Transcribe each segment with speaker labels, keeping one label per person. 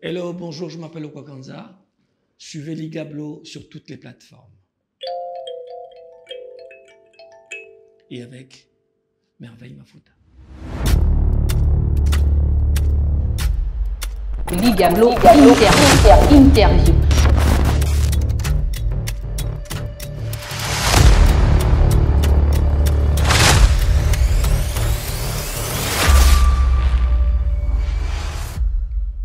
Speaker 1: Hello, bonjour, je m'appelle Okwakanza. Suivez Ligablo sur toutes les plateformes. Et avec Merveille Mafuta.
Speaker 2: Ligablo interview.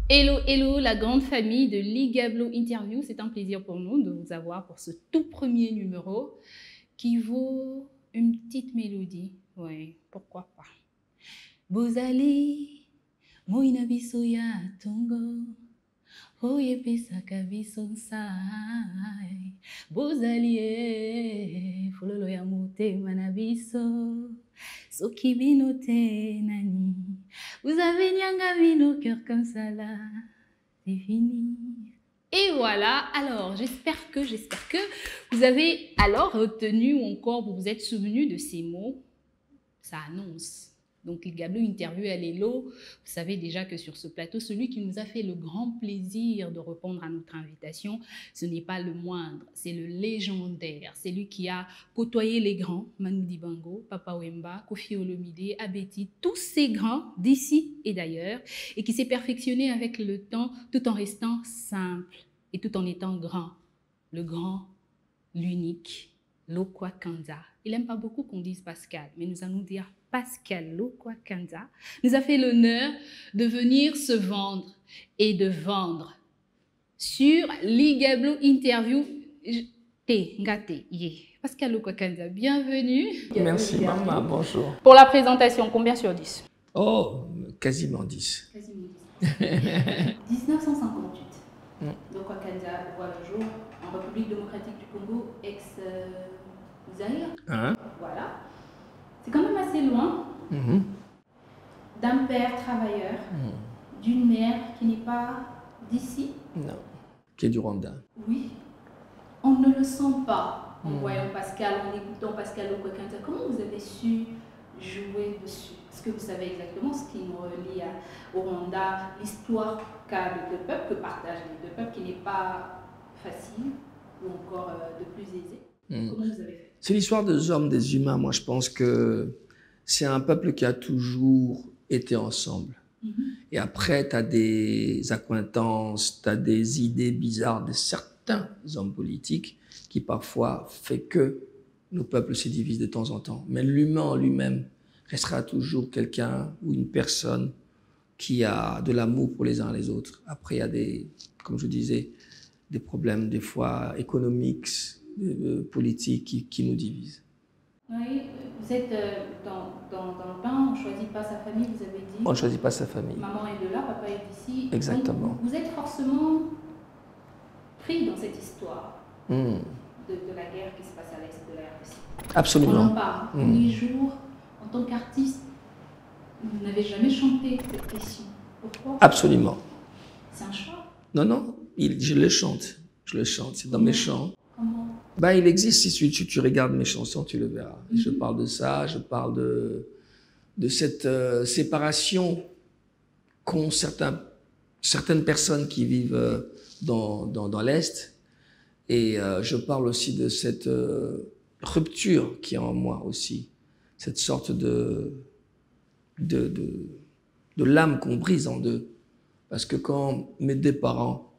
Speaker 3: Hello, hello, la grande famille de Ligablo Interview. C'est un plaisir pour nous de vous avoir pour ce tout premier numéro qui vaut une petite mélodie. Oui, pourquoi pas. Bozali, moina biso ya tongo, oye pesaka biso sai. Bozali, fololo ya motema na biso, soki bino te nani. Vous avez nyanga vino cœur comme ça là, c'est fini. Et voilà, alors j'espère que vous avez alors retenu ou encore vous vous êtes souvenu de ces mots. Ça annonce. Donc Ligablo Interview à Lelo, vous savez déjà que sur ce plateau, celui qui nous a fait le grand plaisir de répondre à notre invitation, ce n'est pas le moindre, c'est le légendaire, c'est lui qui a côtoyé les grands, Manu Dibango, Papa Wemba, Koffi Olomide, Abeti, tous ces grands d'ici et d'ailleurs, et qui s'est perfectionné avec le temps tout en restant simple et tout en étant grand. Le grand, l'unique, Lokwakanza. Il n'aime pas beaucoup qu'on dise Pascal, mais nous allons dire Pascal Lokwakanza nous a fait l'honneur de venir se vendre et de vendre sur Ligablo Interview. Pascal Lokwakanza, bienvenue.
Speaker 1: Merci maman, bonjour.
Speaker 3: Pour la présentation, combien sur 10?
Speaker 1: Oh, quasiment 10.
Speaker 3: Quasiment 10. 1958. Lokwakanza voit le jour en République démocratique du Congo, ex-Zaïre. Voilà. C'est quand même assez loin d'un père travailleur, d'une mère qui n'est pas d'ici.
Speaker 1: Non, qui est du Rwanda.
Speaker 3: Oui, on ne le sent pas en voyant Pascal, en écoutant Pascal Lokwakanza. Comment vous avez su jouer dessus? Est-ce que vous savez exactement ce qui nous relie au Rwanda, l'histoire qu'a les deux peuples, que partagent les deux peuples, qui n'est pas facile ou encore de plus aisé? Comment vous avez fait?
Speaker 1: C'est l'histoire des hommes, des humains. Moi, je pense que c'est un peuple qui a toujours été ensemble. Et après, tu as des accointances, tu as des idées bizarres de certains hommes politiques qui parfois fait que nos peuples se divisent de temps en temps. Mais l'humain en lui-même restera toujours quelqu'un ou une personne qui a de l'amour pour les uns et les autres. Après, il y a des, comme je disais, des problèmes des fois économiques, politiques qui nous divisent.
Speaker 3: Oui, vous êtes dans le pain, on ne choisit pas sa famille, vous avez dit.
Speaker 1: On ne choisit pas sa famille.
Speaker 3: Maman est de là, papa est d'ici.
Speaker 1: Exactement.
Speaker 3: Donc, vous êtes forcément pris dans cette histoire de la guerre qui se passe à l'est de la RDC.
Speaker 1: Absolument.
Speaker 3: On en parle tous les jours. En tant qu'artiste, vous n'avez jamais chanté cette question. Pourquoi?
Speaker 1: Absolument.
Speaker 3: C'est un choix?
Speaker 1: Non, non, je le chante. Je le chante, c'est dans mes chants.
Speaker 3: Comment?
Speaker 1: Ben, il existe, si tu regardes mes chansons, tu le verras. Je parle de ça, je parle de cette séparation qu'ont certaines personnes qui vivent dans l'Est. Et je parle aussi de cette rupture qui est en moi aussi. Cette sorte de l'âme qu'on brise en deux. Parce que quand mes deux parents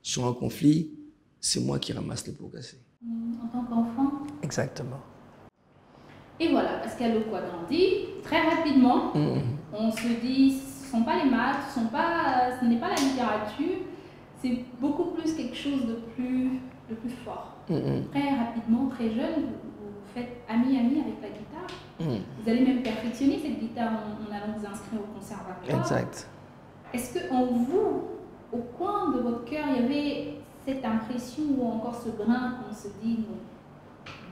Speaker 1: sont en conflit, c'est moi qui ramasse les pots cassés.
Speaker 3: En tant qu'enfant?
Speaker 1: Exactement.
Speaker 3: Et voilà, Pascal Lokwa grandit très rapidement. On se dit, ce ne sont pas les maths, ce n'est pas la littérature, c'est beaucoup plus quelque chose de plus fort. Très rapidement, très jeune, vous faites ami avec la guitare. Vous allez même perfectionner cette guitare en allant vous inscrire au conservatoire.
Speaker 1: Exact.
Speaker 3: Est-ce qu'en vous, au coin de votre cœur, il y avait cette impression ou encore ce grain qu'on se dit, non,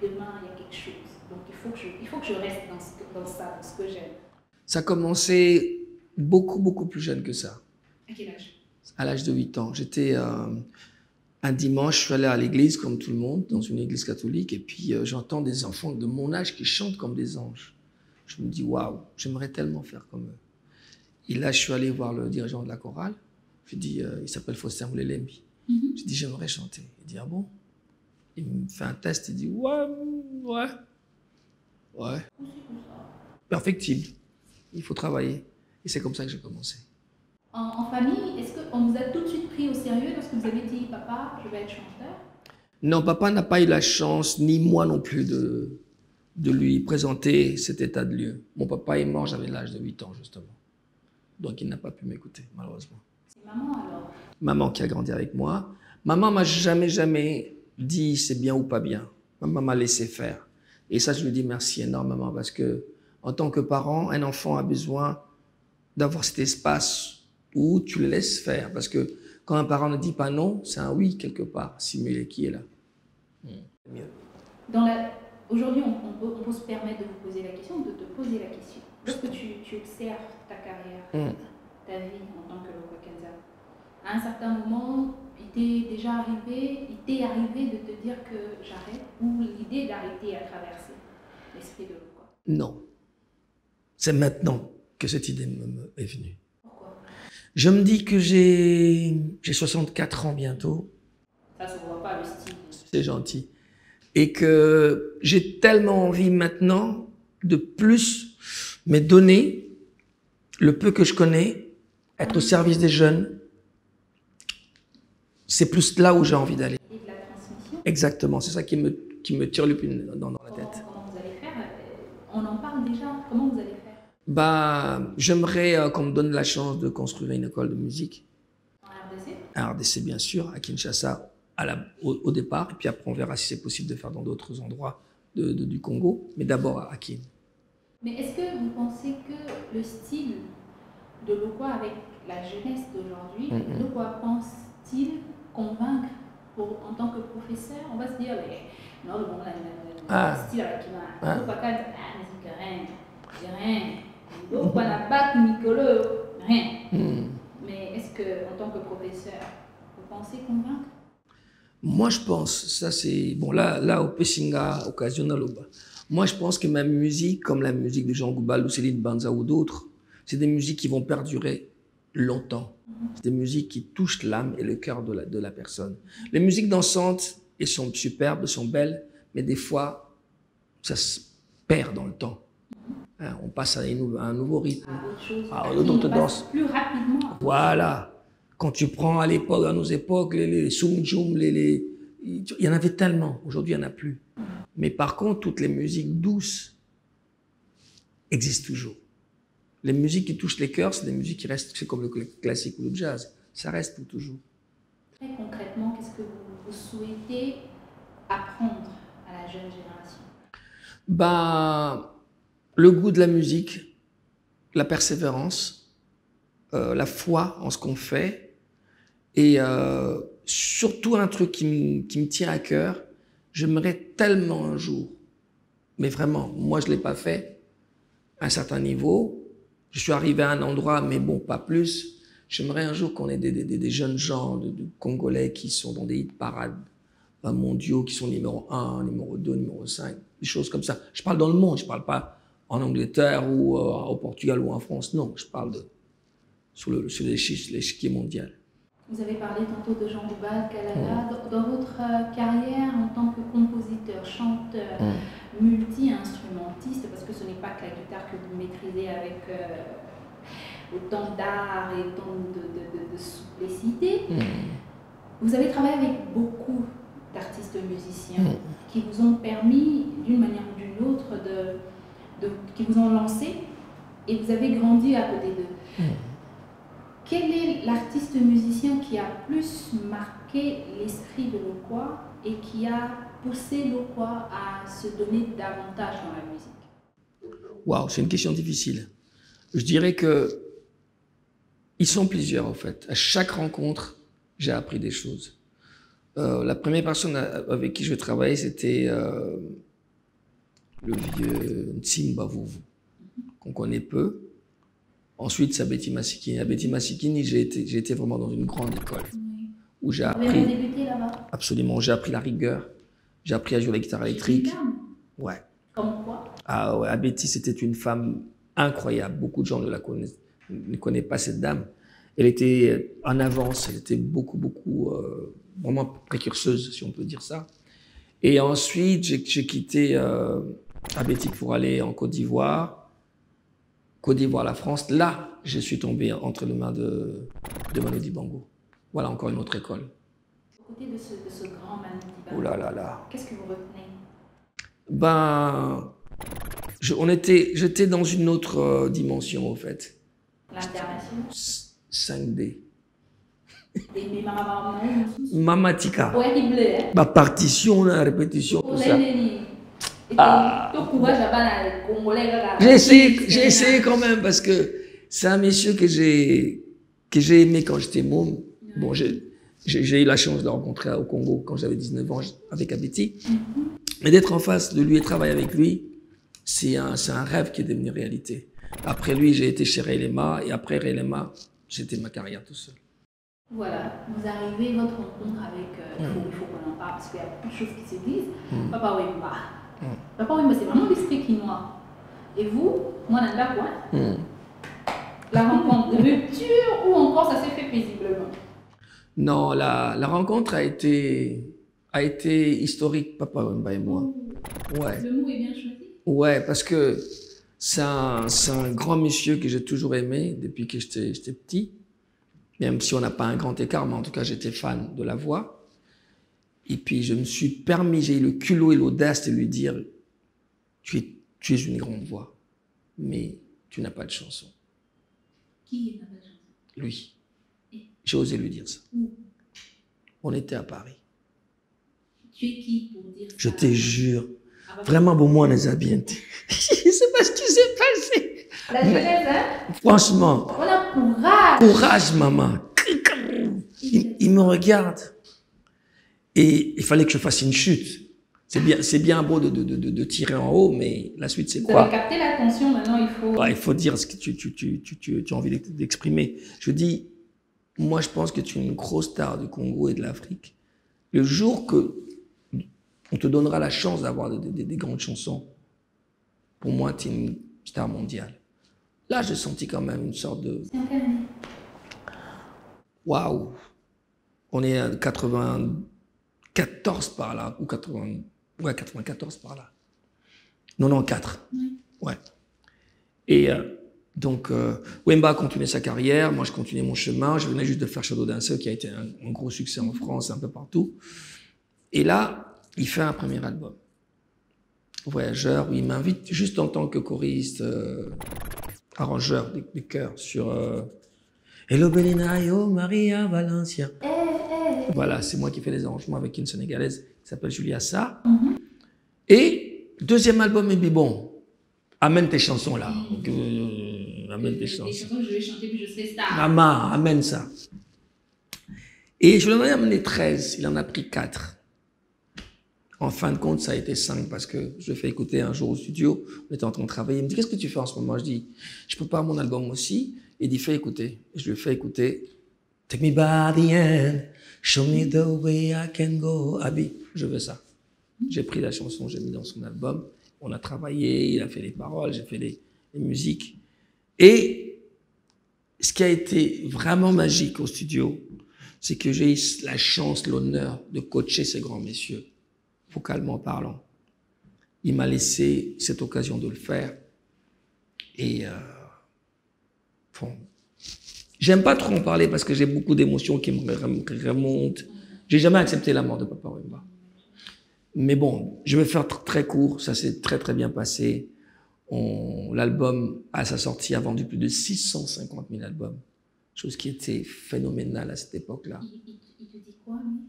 Speaker 3: demain il y a quelque chose, donc il faut que je reste dans ce que j'aime?
Speaker 1: Ça a commencé beaucoup plus jeune que ça.
Speaker 3: À quel âge?
Speaker 1: À l'âge de 8 ans. J'étais un dimanche, je suis allé à l'église comme tout le monde, dans une église catholique, et puis j'entends des enfants de mon âge qui chantent comme des anges. Je me dis, waouh, j'aimerais tellement faire comme eux. Et là, je suis allé voir le dirigeant de la chorale. Je lui dis, il s'appelle Faustin Moulelembi. Je dis, j'aimerais chanter. Il dit, ah bon? Il me fait un test, il dit, ouais. Perfectible. Il faut travailler. Et c'est comme ça que j'ai commencé.
Speaker 3: En famille, est-ce qu'on vous a tout de suite pris au sérieux lorsque vous avez dit, papa, je vais être chanteur?
Speaker 1: Non, papa n'a pas eu la chance, ni moi non plus, de lui présenter cet état de lieu. Mon papa est mort, j'avais l'âge de 8 ans, justement. Donc, il n'a pas pu m'écouter, malheureusement.
Speaker 3: C'est maman, alors?
Speaker 1: Maman qui a grandi avec moi. Maman m'a jamais dit c'est bien ou pas bien. Maman m'a laissé faire. Et ça, je lui dis merci énormément parce que, en tant que parent, un enfant a besoin d'avoir cet espace où tu le laisses faire. Parce que quand un parent ne dit pas non, c'est un oui quelque part, simulé qui est là.
Speaker 3: Mieux. Aujourd'hui, on peut se permettre de vous poser la question, de te poser la question. Lorsque tu observes ta carrière, ta vie en tant que Lokwa Kanza, à un certain moment, il t'est arrivé de te dire que j'arrête, ou l'idée d'arrêter à traverser l'esprit de Lokwa? Non. C'est maintenant que cette idée est venue. Pourquoi?
Speaker 1: Je me dis que j'ai 64 ans bientôt.
Speaker 3: Ça se voit pas, le style.
Speaker 1: C'est gentil. Et que j'ai tellement envie maintenant de plus me donner le peu que je connais, être au service des jeunes. C'est plus là où j'ai envie d'aller.
Speaker 3: Et de la transmission?
Speaker 1: Exactement, c'est ça qui me tire le plus dans la tête.
Speaker 3: Comment vous allez faire? On en parle déjà. Comment vous allez faire?
Speaker 1: J'aimerais qu'on me donne la chance de construire une école de musique.
Speaker 3: En RDC?
Speaker 1: En RDC, bien sûr, à Kinshasa, au départ. Et puis après, on verra si c'est possible de faire dans d'autres endroits du Congo. Mais d'abord à Kin.
Speaker 3: Mais est-ce que vous pensez que le style de Lokwa avec la jeunesse d'aujourd'hui, Lokwa pense-t-il convaincre en tant que professeur? On va se dire, non, le style avec Lokwa Kanza, j'ai rien. Lokwa la bac, Nicolo, rien. Mais est-ce que, en tant que professeur, vous pensez convaincre?
Speaker 1: Moi, je pense, ça c'est, bon là au Pessinga, occasionnel, moi je pense que ma musique, comme la musique de Jean Goubal ou Céline Banza ou d'autres, c'est des musiques qui vont perdurer longtemps. C'est des musiques qui touchent l'âme et le cœur de la personne. Les musiques dansantes, elles sont superbes, elles sont belles, mais des fois, ça se perd dans le temps. Hein, on passe à un nouveau rythme, à d'autres danses.
Speaker 3: Plus rapidement.
Speaker 1: Voilà. Quand tu prends à l'époque, à nos époques, les Sumjum, il y en avait tellement. Aujourd'hui, il n'y en a plus. Mais par contre, toutes les musiques douces existent toujours. Les musiques qui touchent les cœurs, c'est des musiques qui restent, c'est comme le classique ou le jazz. Ça reste pour toujours.
Speaker 3: Très concrètement, qu'est-ce que vous souhaitez apprendre à la jeune génération?
Speaker 1: Le goût de la musique, la persévérance, la foi en ce qu'on fait, et surtout un truc qui me tient à cœur, j'aimerais tellement un jour, mais vraiment, moi je ne l'ai pas fait, à un certain niveau, je suis arrivé à un endroit, mais bon, pas plus, j'aimerais un jour qu'on ait des jeunes gens, de Congolais qui sont dans des hit parades mondiaux, qui sont numéro 1, numéro 2, numéro 5, des choses comme ça. Je parle dans le monde, je ne parle pas en Angleterre ou au Portugal ou en France, non, je parle sur l'échiquier mondial.
Speaker 3: Vous avez parlé tantôt de Jean Goubal, Kalala. Dans votre carrière en tant que compositeur, chanteur, multi-instrumentiste, parce que ce n'est pas que la guitare que vous maîtrisez avec autant d'art et autant de souplicité, vous avez travaillé avec beaucoup d'artistes musiciens qui vous ont permis, d'une manière ou d'une autre, qui vous ont lancé, et vous avez grandi à côté d'eux. Quel est l'artiste musicien qui a plus marqué l'esprit de Lokwa et qui a poussé Lokwa à se donner davantage dans la musique?
Speaker 1: Waouh, c'est une question difficile. Je dirais que ils sont plusieurs en fait. À chaque rencontre, j'ai appris des choses. La première personne avec qui je travaillais, c'était le vieux Nsimba Vuvu, qu'on connaît peu. Ensuite, c'est Betty Masikini. À Betty Masikini, j'ai été vraiment dans une grande école où j'ai appris.
Speaker 3: Vous avez débuté là-bas?
Speaker 1: Absolument, j'ai appris la rigueur. J'ai appris à jouer la guitare électrique. Ouais.
Speaker 3: Comme quoi?
Speaker 1: Ah ouais, Abeti, c'était une femme incroyable. Beaucoup de gens ne connaissent pas cette dame. Elle était en avance, elle était beaucoup, vraiment précurseuse, si on peut dire ça. Et ensuite, j'ai quitté Abeti pour aller en Côte d'Ivoire. Côte d'Ivoire, la France. Là, je suis tombé entre les mains de Manu Dibango. Voilà encore une autre école.
Speaker 3: Au côté de ce grand Manu Dibango,
Speaker 1: Oh là là là.
Speaker 3: qu'est-ce que vous retenez?
Speaker 1: Ben, j'étais dans une autre dimension, au fait.
Speaker 3: L'international.
Speaker 1: 5D.
Speaker 3: Et Mama
Speaker 1: Mamatika.
Speaker 3: horrible, hein?
Speaker 1: Ma partition, la répétition, tout ça. J'ai essayé quand même parce que c'est un monsieur que j'ai aimé quand j'étais môme. Bon, j'ai eu la chance de le rencontrer au Congo quand j'avais 19 ans avec Abeti. Mais d'être en face de lui et travailler avec lui, c'est un rêve qui est devenu réalité. Après lui, j'ai été chez Relema et après Relema, c'était ma carrière tout seul.
Speaker 3: Voilà, vous arrivez, votre rencontre avec... il faut qu'on en parle parce qu'il y a beaucoup de choses qui se disent. Papa Wemba. Papa Wemba, c'est vraiment l'esprit quinois. Et vous, moi, Nanda, quoi? La rencontre de rupture ou encore ça s'est fait paisiblement?
Speaker 1: Non, la rencontre a été historique, Papa Wemba et moi. Ouais.
Speaker 3: Le mot est bien choisi.
Speaker 1: Ouais, parce que c'est un grand monsieur que j'ai toujours aimé depuis que j'étais petit. Même si on n'a pas un grand écart, mais en tout cas, j'étais fan de la voix. Et puis, je me suis permis, j'ai eu le culot et l'audace de lui dire, tu es une grande voix, mais tu n'as pas de chanson.
Speaker 3: Qui n'a pas de chanson?
Speaker 1: Lui. J'ai osé lui dire ça.
Speaker 3: Où?
Speaker 1: On était à Paris.
Speaker 3: Tu es qui pour dire ça?
Speaker 1: Je te jure. Vraiment, pour moi, on les a bien. Je sais pas ce qui s'est passé.
Speaker 3: La jeunesse, hein?
Speaker 1: Franchement.
Speaker 3: On a courage.
Speaker 1: Courage, maman. Il me regarde. Et il fallait que je fasse une chute. C'est bien beau de tirer en haut, mais la suite, c'est quoi?
Speaker 3: Vous avez capté l'attention, maintenant il faut...
Speaker 1: Ouais, il faut dire ce que tu as envie d'exprimer. Je dis, moi, je pense que tu es une grosse star du Congo et de l'Afrique. Le jour que on te donnera la chance d'avoir des grandes chansons, pour moi, tu es une star mondiale. Là, j'ai senti quand même une sorte de...
Speaker 3: C'est en quelle année?
Speaker 1: Waouh! On est à 94 par là, ou 80... Ouais, 94 par là. 94. Ouais. Et donc, Wemba continuait sa carrière, moi je continuais mon chemin, je venais juste de faire Shadow Dancer, qui a été un gros succès en France, un peu partout. Et là, il fait un premier album, Voyageur, où il m'invite juste en tant que choriste, arrangeur des chœurs sur Hello Belinayo, Maria Valencia. Voilà, c'est moi qui fais les arrangements avec une Sénégalaise qui s'appelle Julia Sa. Et deuxième album, et puis bon, amène tes chansons là. Amène tes chansons.
Speaker 3: Les chansons que je vais chanter, puis je serai star.
Speaker 1: Maman, amène ça. Et je lui en ai amené 13, il en a pris 4. En fin de compte, ça a été 5 parce que je le fais écouter un jour au studio. On était en train de travailler. Il me dit, qu'est-ce que tu fais en ce moment? Je dis, je prépare mon album aussi. Et il dit, fais écouter. Et je lui fais écouter. Take me by the hand, show me the way I can go. Abi, je veux ça. J'ai pris la chanson, j'ai mis dans son album. On a travaillé, il a fait les paroles, j'ai fait les musiques. Et ce qui a été vraiment magique au studio, c'est que j'ai eu la chance, l'honneur de coacher ces grands messieurs, vocalement parlant. Il m'a laissé cette occasion de le faire. Et bon, j'aime pas trop en parler parce que j'ai beaucoup d'émotions qui me remontent. J'ai jamais accepté la mort de Papa Wemba. Mais bon, je vais faire très court. Ça s'est très bien passé. L'album, à sa sortie, a vendu plus de 650 000 albums. Chose qui était phénoménale à cette époque-là.
Speaker 3: Il te dit quoi, lui?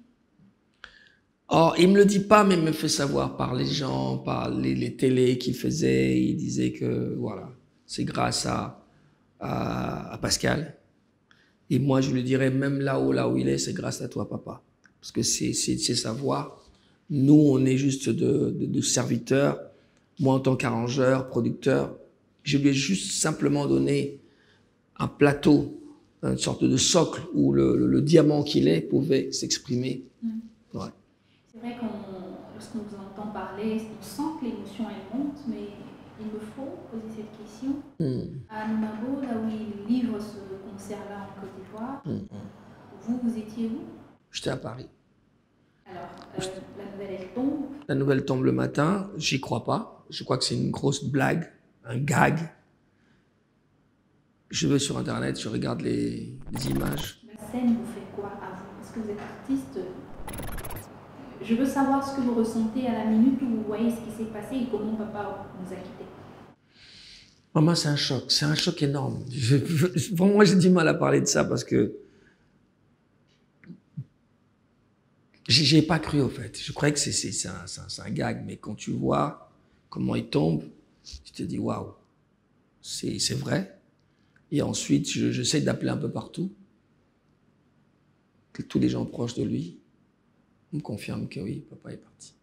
Speaker 1: Oh, il me le dit pas, mais il me fait savoir par les gens, par les télés qu'il faisait. Il disait que, voilà, c'est grâce à Pascal. Et moi, je lui dirais, même là où il est, c'est grâce à toi, papa. Parce que c'est sa voix. Nous, on est juste de serviteurs. Moi, en tant qu'arrangeur, producteur, je lui ai juste simplement donné un plateau, une sorte de socle où le diamant qu'il est pouvait s'exprimer. Ouais.
Speaker 3: C'est vrai lorsqu'on vous entend parler, on sent que l'émotion elle monte, mais il me faut poser cette question. À Numabo, là où il livre ce concert-là en Côte d'Ivoire, vous étiez où?
Speaker 1: J'étais à Paris.
Speaker 3: Alors, la nouvelle, elle tombe.
Speaker 1: La nouvelle tombe le matin, j'y crois pas. Je crois que c'est une grosse blague, un gag. Je vais sur Internet, je regarde les images.
Speaker 3: La scène vous fait quoi à vous? Est-ce que vous êtes artiste? Je veux savoir ce que vous ressentez à la minute où vous voyez ce qui s'est passé et comment papa nous a quittés.
Speaker 1: Maman, c'est un choc énorme. Pour moi, j'ai du mal à parler de ça parce que j'ai pas cru au fait. Je croyais que c'est un gag, mais quand tu vois comment il tombe, tu te dis waouh, c'est vrai. Et ensuite, j'essaie d'appeler un peu partout, que tous les gens proches de lui me confirment que oui, papa est parti.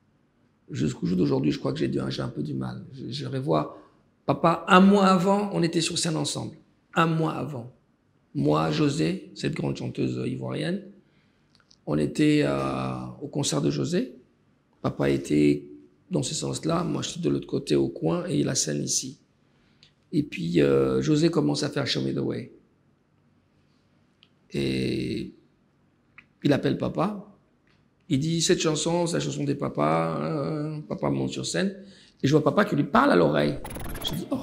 Speaker 1: Jusqu'au jour d'aujourd'hui, je crois que j'ai un peu du mal. Je revois papa, un mois avant, on était sur scène ensemble. Un mois avant. Moi, José, cette grande chanteuse ivoirienne, on était au concert de José. Papa était dans ce sens-là, moi j'étais de l'autre côté au coin et la scène ici. Et puis José commence à faire Show Me the Way. Et il appelle papa. Il dit cette chanson, c'est la chanson des papas. Papa monte sur scène. Et je vois papa qui lui parle à l'oreille. Je dis oh.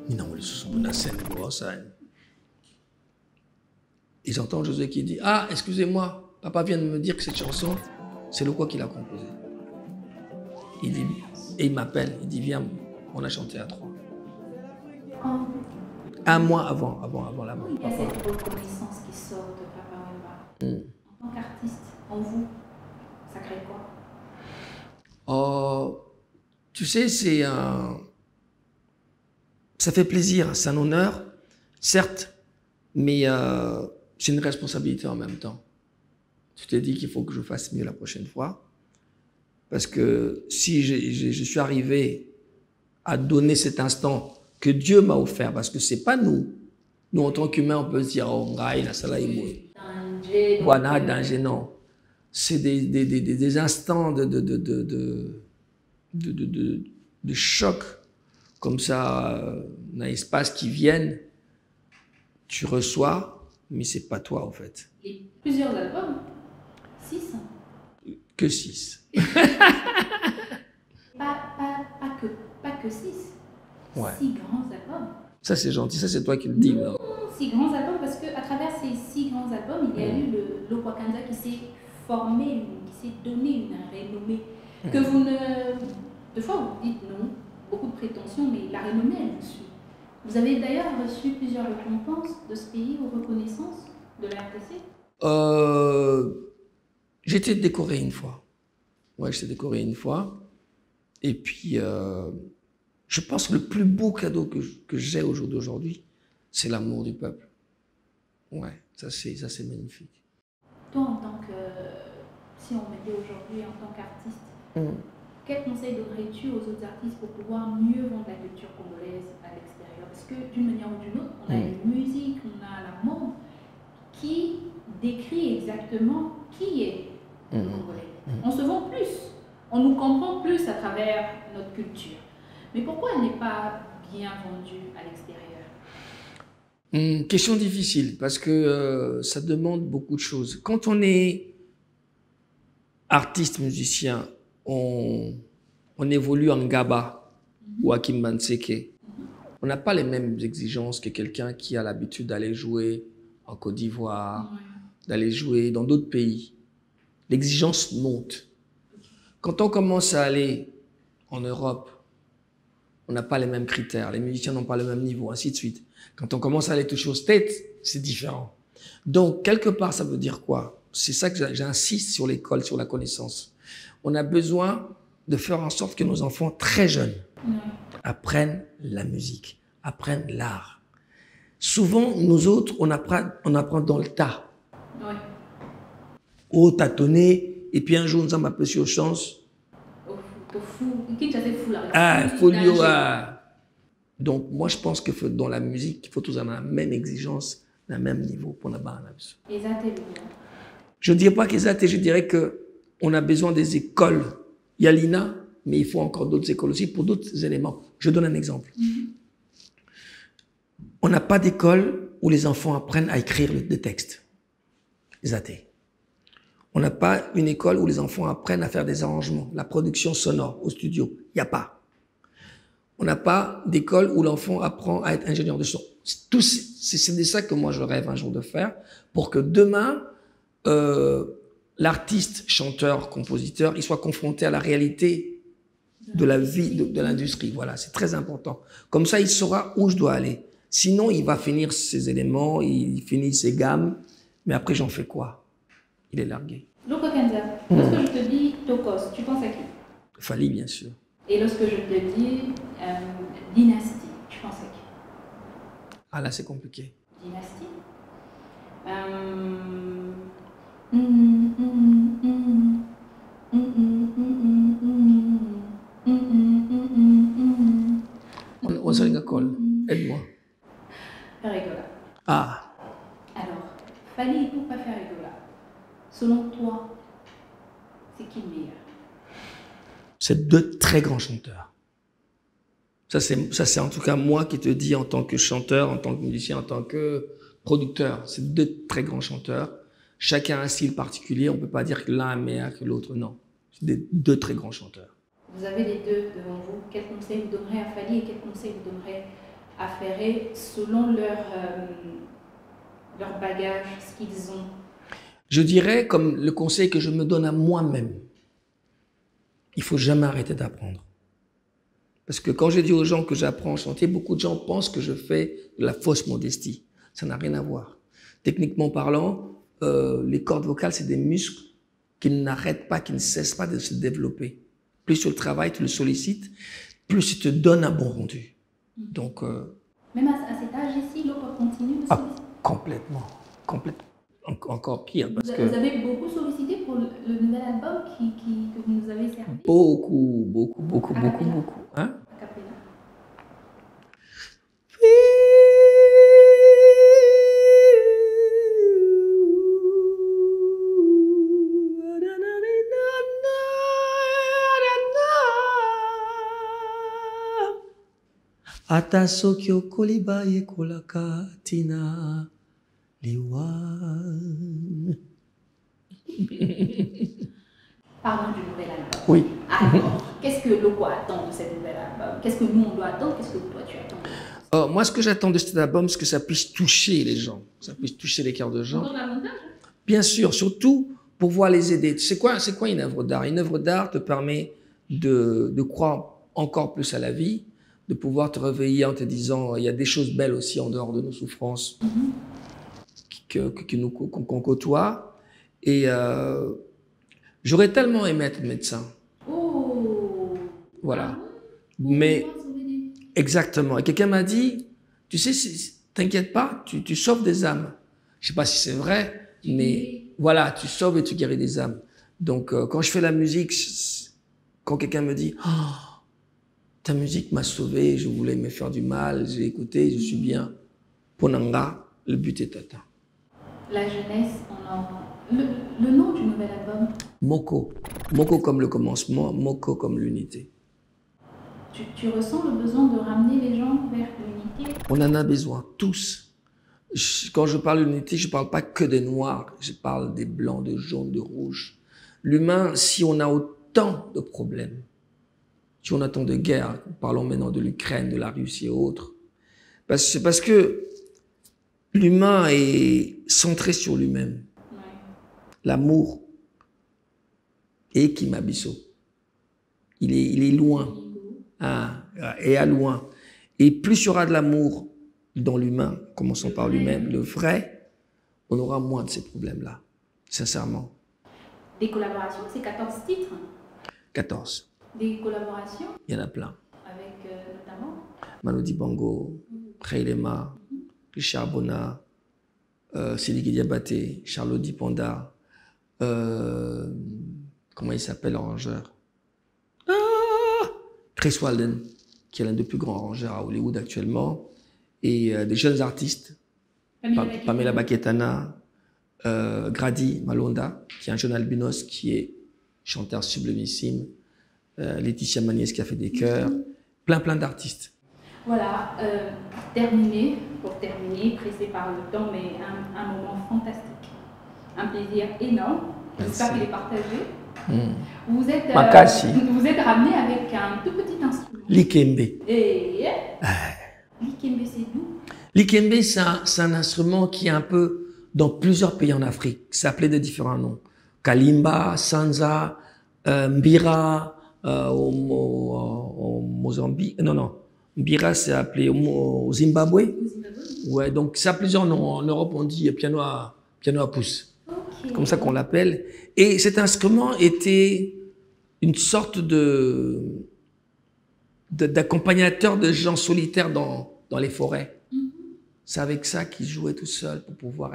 Speaker 1: Mais non, le sous la scène, ça. Et j'entends José qui dit ah, excusez-moi, papa vient de me dire que cette chanson, c'est Lokwa qui l'a composée. Il dit, et il m'appelle, il dit viens, on a chanté à 3. Un mois avant la mort.
Speaker 3: Il y a cette reconnaissance qui sort de Papa Wemba. En tant qu'artiste, en vous, ça crée quoi?
Speaker 1: Oh, tu sais, ça fait plaisir, c'est un honneur, certes, mais c'est une responsabilité en même temps. Tu t'es dit qu'il faut que je fasse mieux la prochaine fois. Parce que si je suis arrivé à donner cet instant que Dieu m'a offert, parce que c'est pas nous. Nous, en tant qu'humains, on peut se dire, oh, voilà, danger, non. C'est des instants de choc, comme ça, d'un espace qui viennent, tu reçois, mais c'est pas toi, en fait.
Speaker 3: Et plusieurs albums? 6?
Speaker 1: Que 6.
Speaker 3: pas que 6.
Speaker 1: Ouais.
Speaker 3: 6 grands albums.
Speaker 1: Ça, c'est gentil. Ça, c'est toi qui le dis.
Speaker 3: Non, 6 grands albums, parce qu'à travers ces 6 grands albums, il y a eu le Lokwa Kanza qui s'est formé, qui s'est donné une renommée. Que vous ne... Des fois, vous dites non, beaucoup de prétentions, mais la renommée, elle vous suit. Vous avez d'ailleurs reçu plusieurs récompenses de ce pays ou reconnaissances de la RDC?
Speaker 1: J'ai été décoré une fois. Ouais, j'ai été décoré une fois. Et puis, je pense que le plus beau cadeau que j'ai au jour d'aujourd'hui, c'est l'amour du peuple. Ouais, ça c'est magnifique.
Speaker 3: Toi, en tant que... Si on m'aidait aujourd'hui en tant qu'artiste, quel conseil donnerais-tu aux autres artistes pour pouvoir mieux vendre la culture congolaise à l'extérieur? Parce que d'une manière ou d'une autre, on a une musique, on a la mode qui décrit exactement qui est le Congolais. On se vend plus, on nous comprend plus à travers notre culture. Mais pourquoi elle n'est pas bien vendue à l'extérieur?
Speaker 1: Question difficile, parce que ça demande beaucoup de choses. Quand on est artiste, musicien, on évolue en Gaba ou à Kimbanseke. On n'a pas les mêmes exigences que quelqu'un qui a l'habitude d'aller jouer en Côte d'Ivoire, d'aller jouer dans d'autres pays. L'exigence monte. Quand on commence à aller en Europe, on n'a pas les mêmes critères, les musiciens n'ont pas le même niveau, ainsi de suite. Quand on commence à aller toucher aux States, c'est différent. Donc, quelque part, ça veut dire quoi? C'est ça que j'insiste sur l'école, sur la connaissance. On a besoin de faire en sorte que nos enfants, très jeunes, apprennent la musique, apprennent l'art. Souvent, nous autres, on apprend dans le tas.
Speaker 3: Oui.
Speaker 1: Au tâtonner, et puis un jour, nous avons un peu sur chance. Folio. Donc, moi, je pense que dans la musique, il faut tous avoir la même exigence, le même niveau pour la barre. Je ne dirais pas qu'ils athées, je dirais qu'on a besoin des écoles. Il y a l'INA, mais il faut encore d'autres écoles aussi pour d'autres éléments. Je donne un exemple. On n'a pas d'école où les enfants apprennent à écrire des textes, les athées. On n'a pas une école où les enfants apprennent à faire des arrangements, la production sonore au studio. Il n'y a pas. On n'a pas d'école où l'enfant apprend à être ingénieur de son. C'est de ça que moi je rêve un jour de faire, pour que demain, l'artiste, chanteur, compositeur, il soit confronté à la réalité de la vie, de l'industrie. Voilà, c'est très important. Comme ça, il saura où je dois aller. Sinon, il va finir ses éléments, il finit ses gammes, mais après, j'en fais quoi? Il est largué.
Speaker 3: Loco Kenza, lorsque je te dis Tokos, tu penses à qui?
Speaker 1: Fali, bien sûr.
Speaker 3: Et lorsque je te dis dynastie, tu penses à qui?
Speaker 1: Ah là, c'est compliqué.
Speaker 3: Dynastie
Speaker 1: On s'en école. Aide-moi.
Speaker 3: Ferregola.
Speaker 1: Ah.
Speaker 3: Alors, Fali ou pas Ferregola? Selon toi, c'est qui le meilleur?
Speaker 1: C'est deux très grands chanteurs. Ça, c'est en tout cas moi qui te dis en tant que chanteur, en tant que musicien, en tant que producteur. C'est deux très grands chanteurs. Chacun a un style particulier. On peut pas dire que l'un est meilleur que l'autre. Non. C'est deux très grands chanteurs.
Speaker 3: Vous avez les deux devant vous. Quel conseil vous donnerez à Fali et quel conseil vous donnerez à Ferré selon leur bagage, ce qu'ils ont?
Speaker 1: Je dirais, comme le conseil que je me donne à moi-même, il faut jamais arrêter d'apprendre. Parce que quand je dis aux gens que j'apprends à chanter, beaucoup de gens pensent que je fais de la fausse modestie. Ça n'a rien à voir. Techniquement parlant, les cordes vocales, c'est des muscles qui n'arrêtent pas, qui ne cessent pas de se développer. Plus tu le travailles, tu le sollicites, plus il te donne un bon rendu. Donc,
Speaker 3: même à cet âge ici, l'eau continue de solliciter?
Speaker 1: Complètement. Encore pire. Parce que
Speaker 3: vous avez beaucoup sollicité pour le nouvel album que vous nous avez servi?
Speaker 1: Beaucoup. Hein?
Speaker 3: A cappella.
Speaker 1: Ata soki okoliba yekolaka tina liwa.
Speaker 3: Parlons du nouvel album.
Speaker 1: Oui.
Speaker 3: Alors, qu'est-ce que Loco attend de cet nouvel album? Qu'est-ce que nous on doit attendre? Qu'est-ce que toi tu attends?
Speaker 1: Moi, ce que j'attends de cet album, c'est que ça puisse toucher les gens, ça puisse toucher les cœurs de gens. Bien sûr, surtout pour pouvoir les aider. C'est quoi une œuvre d'art? Une œuvre d'art te permet de croire encore plus à la vie, de pouvoir te réveiller en te disant il y a des choses belles aussi en dehors de nos souffrances qu'on côtoie. Et j'aurais tellement aimé être médecin.
Speaker 3: Oh.
Speaker 1: Voilà. Mais exactement. Et quelqu'un m'a dit, tu sais, t'inquiète pas, tu sauves des âmes. Je sais pas si c'est vrai, mais voilà, tu sauves et tu guéris des âmes. Donc quand je fais la musique, quand quelqu'un me dit ta musique m'a sauvé, je voulais me faire du mal, j'ai écouté, je suis bien. Ponanga, le but est atteint.
Speaker 3: La jeunesse, le nom du nouvel album?
Speaker 1: Moko. Moko comme le commencement, Moko comme l'unité.
Speaker 3: Tu ressens le besoin de ramener les gens vers l'unité?
Speaker 1: On en a besoin, tous. Quand je parle d'unité, je ne parle pas que des noirs, je parle des blancs, des jaunes, des rouges. L'humain, si on a autant de problèmes, si on a tant de guerres, parlons maintenant de l'Ukraine, de la Russie et autres, c'est parce que l'humain est centré sur lui-même.
Speaker 3: Ouais.
Speaker 1: L'amour est Kimabiso. Il est loin. Et à loin. Et plus il y aura de l'amour dans l'humain, commençons par lui-même, le vrai, on aura moins de ces problèmes-là, sincèrement.
Speaker 3: Des collaborations, c'est 14 titres? 14. Des collaborations?
Speaker 1: Il y en a plein.
Speaker 3: Avec notamment
Speaker 1: Manu Dibango, Khailema, Richard Bona, Sidiki Diabaté, Charlotte Dipanda, comment il s'appelle l'arrangeur? Chris Walden, qui est l'un des plus grands arrangeurs à Hollywood actuellement, et des jeunes artistes, Pamela Baketana, Grady Malonda, qui est un jeune albinos qui est chanteur sublimissime, Laetitia Magnès qui a fait des chœurs, plein d'artistes.
Speaker 3: Voilà, pour terminer, pressé par le temps, mais un moment fantastique. Un plaisir énorme. J'espère qu'il est partagé. Vous êtes ramené avec un tout petit instrument.
Speaker 1: L'ikembe.
Speaker 3: Et l'ikembe, c'est d'où?
Speaker 1: L'ikembe, c'est un instrument qui est un peu dans plusieurs pays en Afrique. Ça s'appelait de différents noms. Kalimba, Sanza, Mbira, au Mozambique. Non. Mbira, c'est appelé au Zimbabwe. Ouais, donc ça a plusieurs noms. En Europe, on dit piano à pouce. C'est comme ça qu'on l'appelle. Et cet instrument était une sorte d'accompagnateur de gens solitaires dans les forêts. C'est avec ça qu'il jouait tout seul pour pouvoir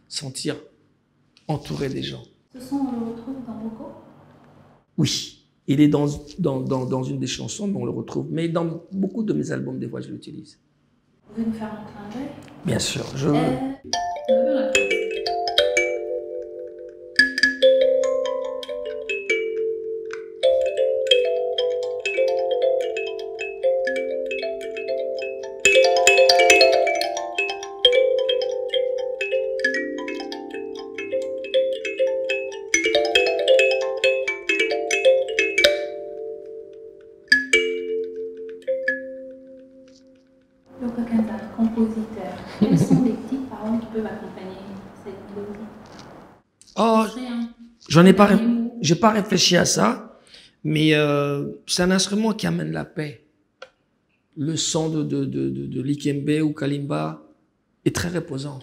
Speaker 1: sentir entouré des gens.
Speaker 3: Ce son, on le retrouve dans Boko?
Speaker 1: Oui, il est dans une des chansons, mais on le retrouve. Mais dans beaucoup de mes albums, des fois, je l'utilise.
Speaker 3: Vous pouvez nous faire un clin d'œil?
Speaker 1: Bien sûr, je veux.
Speaker 3: Compositeur. Quelles sont les petites paroles qui peuvent accompagner cette mélodie?
Speaker 1: Oh, j'ai pas réfléchi à ça, mais c'est un instrument qui amène la paix. Le son de l'ikembe ou kalimba est très reposant.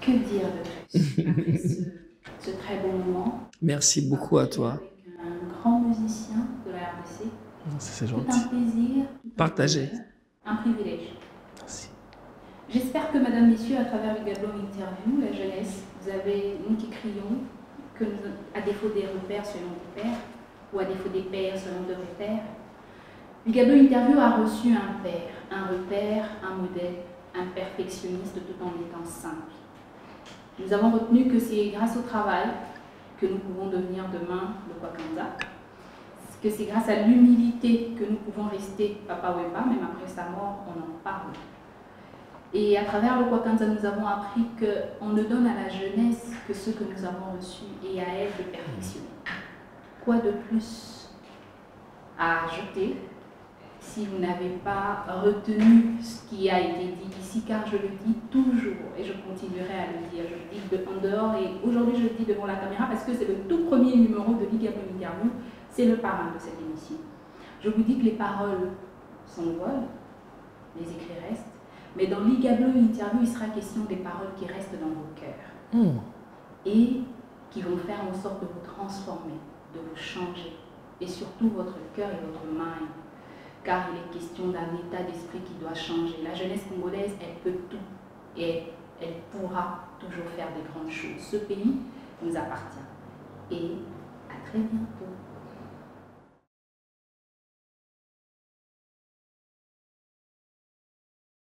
Speaker 3: Que dire de plus après ce très bon moment?
Speaker 1: Merci beaucoup à toi.
Speaker 3: Avec un grand musicien de la RDC.
Speaker 1: C'est
Speaker 3: Tout
Speaker 1: gentil.
Speaker 3: un plaisir.
Speaker 1: Partagé.
Speaker 3: Un privilège.
Speaker 1: Merci.
Speaker 3: J'espère que, Madame, Messieurs, à travers le Gablo Interview, la jeunesse, vous avez, nous qui crions, que nous, à défaut des repères selon des pères, ou à défaut des pères selon de repères, le Gablo Interview a reçu un père, un repère, un modèle, un perfectionniste tout en étant simple. Nous avons retenu que c'est grâce au travail que nous pouvons devenir demain le Kwakanza, que c'est grâce à l'humilité que nous pouvons rester Papa Wemba, même après sa mort, on en parle. Et à travers le Kwakanza, nous avons appris qu'on ne donne à la jeunesse que ce que nous avons reçu et à elle de perfectionner. Quoi de plus à ajouter si vous n'avez pas retenu ce qui a été dit ici, car je le dis toujours et je continuerai à le dire. Je le dis en dehors et aujourd'hui je le dis devant la caméra parce que c'est le tout premier numéro de l'Igablo Interview, c'est le parrain de cette émission. Je vous dis que les paroles s'envolent, les écrits restent, mais dans l'Igablo Interview, il sera question des paroles qui restent dans vos cœurs et qui vont faire en sorte de vous transformer, de vous changer et surtout votre cœur et votre mind. Car il est question d'un état d'esprit qui doit changer. La jeunesse congolaise, elle peut tout et elle pourra toujours faire de grandes choses. Ce pays nous appartient. Et à très bientôt.